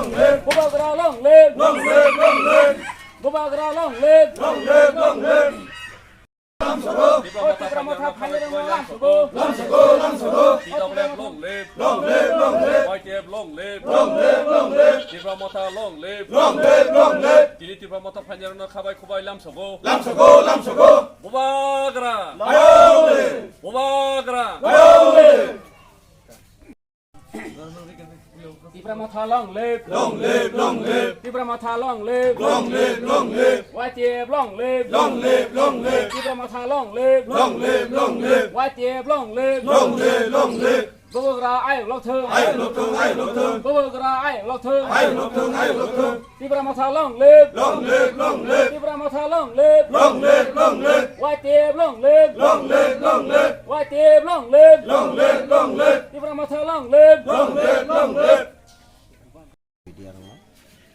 long live. Bubagra long live. Long live, long live. Bubagra long live. Long live, long live. Tipra Motha phai lam sago. Lam sago, lam sago. Long live. Long live, long live. Long live. Long live, long live. Tipra Motha long live. Long live, long live. Kini Tipra Motha phai khabai khubai lam sago. Lam sago, lam sago. Bubagra. Long live. Bubagra. Long live. Tipra Motha long live. Long live, long live. Tipra Motha long live. Long live, long live. Wai tiệp long live. Long live, long live. Tipra Motha long live. Long live, long live. Wai tiệp long live. Long live, long live. Bubagra ai lộc thương. Ai lộc thương, ai lộc thương. Bubagra ai lộc thương. Ai lộc thương, ai lộc thương. Tipra Motha long live. Long live, long live. Tipra Motha long live. Long live, long live. Wai tiệp long live. Long live, long live. Wai tiệp long live. Long live, long live. Tipra Motha long live. Long live, long live.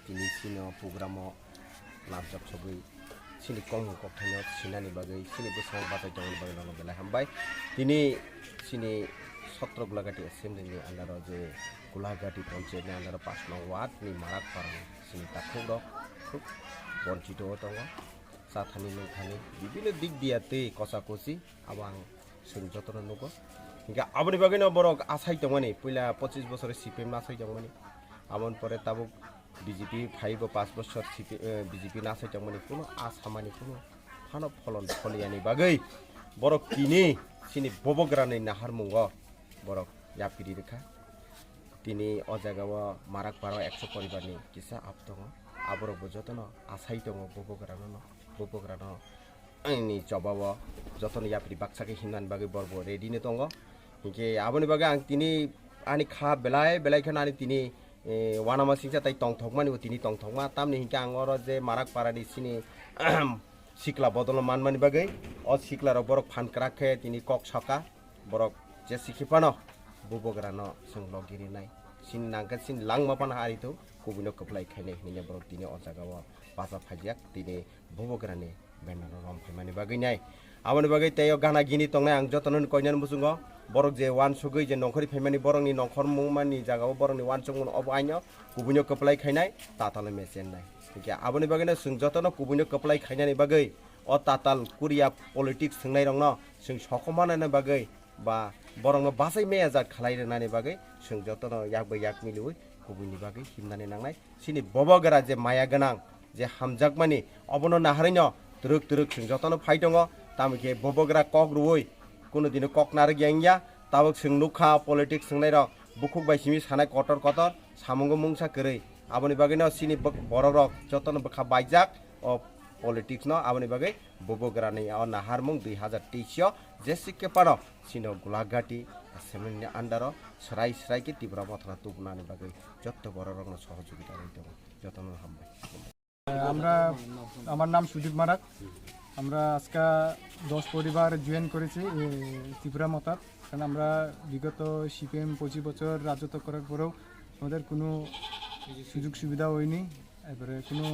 Ini sini program laptop sebagai sini kong koknya sini ni bagai sini besar batai jangan bagai orang belai hambai ini sini sotro Golagati assembly ni antara je Golagati panchayat ni antara pas nawat ni marak parang sini takut dok boncito tahu sathani nungkhani bibila dik dia te kosakosi abang senjotoran nuko hingga abani bagai na borok asai tongani pula 25 বছরের CPM না asai tongani amon pore tabuk BJP 5 বছর BJP না সাইটাং মানে কোনো আসামানি কোনো Fanon ফলন ফলিয়ানি বাগৈ বরক কিনি সিনি ববগ্রানি নাহার মুঙ্গ বরক ইয়াপিরি রেখা তিনি অজাগাও মারাক পারাও 100 পরিবারনি কিসা আপদङ আবরক যতন আসাই দङ ববগ্রানো আইনি জবাব যতন ইয়াপিরি বাক্সাকে হিনান বাগৈ বরব রেডিনে দङ হিকে আবনি বাগৈ আং তিনি আনি খা বেলাই খানি তিনি wanama singsa tai tong thok mani utini tong thok ma tamni hingka angoro je marak parani sini sikla bodol man mani bagai o sikla ro borok phan krakhe tini kok saka borok je sikhipano bubagrano songlogiri nai sin nangka sin langma pan hari tu kubino keplai khaine hine borok tini o jaga wa pasa phajak tini bubagrani benano rom mani bagai nai amani bagai tayo gana gini tongnai ang jotonon koinan musungo borok je wan sugoi je nongkhori phaimani borok ni nongkhor mungmani jagao borok ni wan chungun obo aino kubunyo keplai khainai tatale mesen nai ke aboni bagena sung jotono kubunyo keplai khainani bagai o tatal kuria politics sungnai rongno sung sokomanana bagai ba borokno basai meya jat khalai renani bagai sung jotono yakbai yak milui kubuni bagai himnani nangnai sini Bubagra je maya ganang je hamjak mani obono naharino turuk sung jotono phai dongo tamike Bubagra kok ruoi কোনো দিনে cock নারে গ্যাংয়া তাবক সোংনুখা politics সোংনাই rock বুকুক বাইসিমি সানাই কটর সামঙ্গ মুংসা কरै আবনি বাগৈ ন সিনি বড় rock যতন বখা বাইজাক ও politics ন আবনি বাগৈ Bubagra ni aw nahar mung 2023 jesikke paro sino Golagati assembly andaro serai ke Tipra Motha tubnani bagai jotto boro rok na সহযোগিতা রইতো যতন হামবাই আমরা আমার নাম সুদীপ মারাক আমরা আজকে 10 পরিবার জয়েন করেছি ত্রিপুরা মথা কারণ আমরা বিগত সিপিএম 25 বছর রাজত্ব করার পরেও আমাদের কোনো সুযোগ সুবিধা হয়নি এবারে কোনো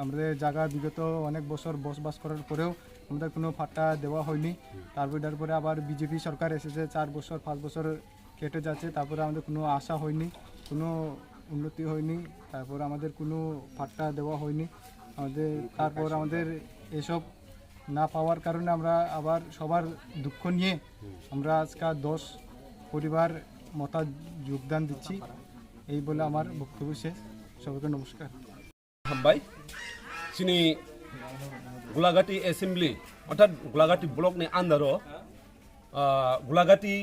আমাদের জায়গা বিগত অনেক বছর বসবাস করার পরেও আমাদের কোনো ফাটা দেওয়া হয়নি তারপরে আবার বিজেপি সরকার এসেছে 4 বছর 5 বছর কেটে যাচ্ছে তারপরে আমাদের কোনো আশা হয়নি কোনো উন্নতি হয়নি তারপর আমাদের কোনো ফাটা দেওয়া হয়নি তারপর আমাদের এসব না পাওয়ার কারণে আমরা আবার সবার দুঃখ নিয়ে আমরা আজকে 10 পরিবার মথা যোগদান দিচ্ছি এই বলে আমার বক্তব্য শেষ সবাইকে নমস্কার হামবাই সিনি Golagati assembly অর্থাৎ Golagati ব্লক নি আন্ডারো Golagati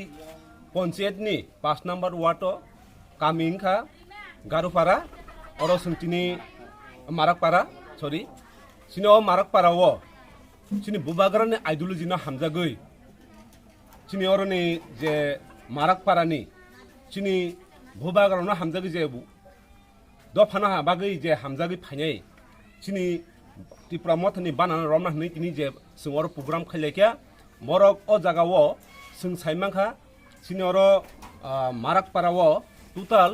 পঞ্চায়েত নি 5 নম্বর ওয়ার্ড কামিংখা গারুপাড়া অরসংতিনি মারাকপাড়া সরি সিনো মারাকপাড়াও সিনি Bubagra ni ideology na hamjagoi sini oroni je marakpara ni sini Bubagra na hamjagi je do phana bagoi je hamjagi phainai sini Tipra Motha ni banana romna ni tini je singor program khailekya morok o jagao sing saimangkha sini oro marakpara o total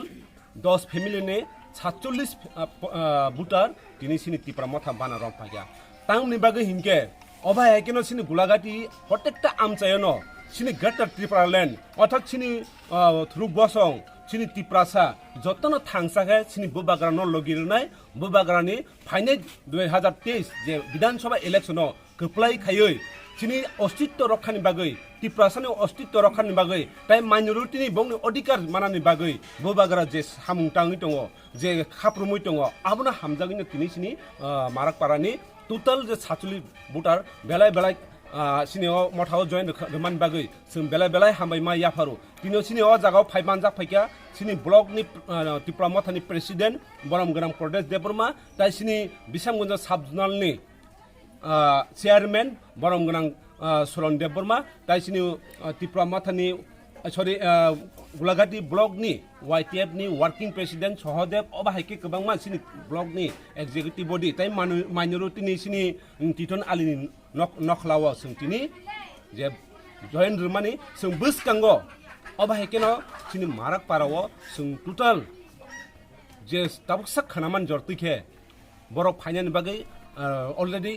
10 family ne 47 butar tini sini Tipra Motha banana rom phagya tang ni bagoi hinke অবাই কেন সিনি Golagati প্রত্যেকটা আমচায়ন সিনি greater Tripura land অর্থাৎ সিনি থ্রুক বসং sini tiprasa jotono thangsahe sini bubagra no logirnai bubagra ni phaine 2023 je বিধানসভা ইলেকশনো কপ্লাই খায়ই sini অস্তিত্ব রক্ষানি বাগৈ tiprasani অস্তিত্ব রক্ষানি বাগৈ তাই মাইনরিটিনি বংনি অধিকার মানানি বাগৈ bubagra je samung tangi tongo je khaprumui tongo abuna hamjagini tini sini marak parani total je 47 voter belai belai sini o mothao join man bagai sum belai hambai ma yafaru tino sini o jagao phaimanjak phaikya sini block ni Tipra Motha ni president boram gram pradesh deburma tai sini bisamgunj subjonal ni chairman boram gram suron deburma tai sini Tipra Motha ni sorry Golagati block ni YTF ni working president Sohodev obahaike kobangma sini block ni executive body tai minority ni sini titon alini nokhlawa sungtini je join rumani sung buskango obahaike no sini marak parawo sung total je tabuk sak khanaman jortike borok phainani bagai already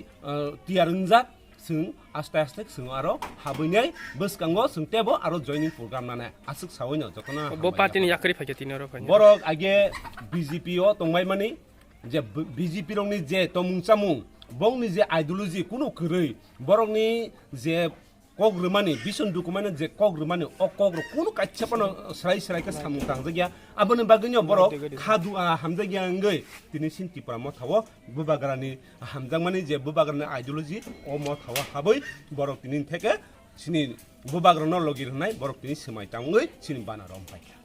tiarunjak sung asta sung aro habunai buskango sung tebo aro joining program nane asuk sawoino jotona bo party ni yakri phake tinoro phane borok age BJP o tongmai mani je BJP rongni je tomung chamung bongni je ideology kuno khorei borokni je kogrumani bison document je kogrumani o kogro kuno kachapano srai ka samung tangjagya abone bagino borok khadu hamjagya ngai tini sin Tipra Motha o bubagra ni hamjangmani je bubagra ni ideology o Motha o habai borok tini theke sini bubagra no logir hnai borok tini semai tangai sini bana rom paikya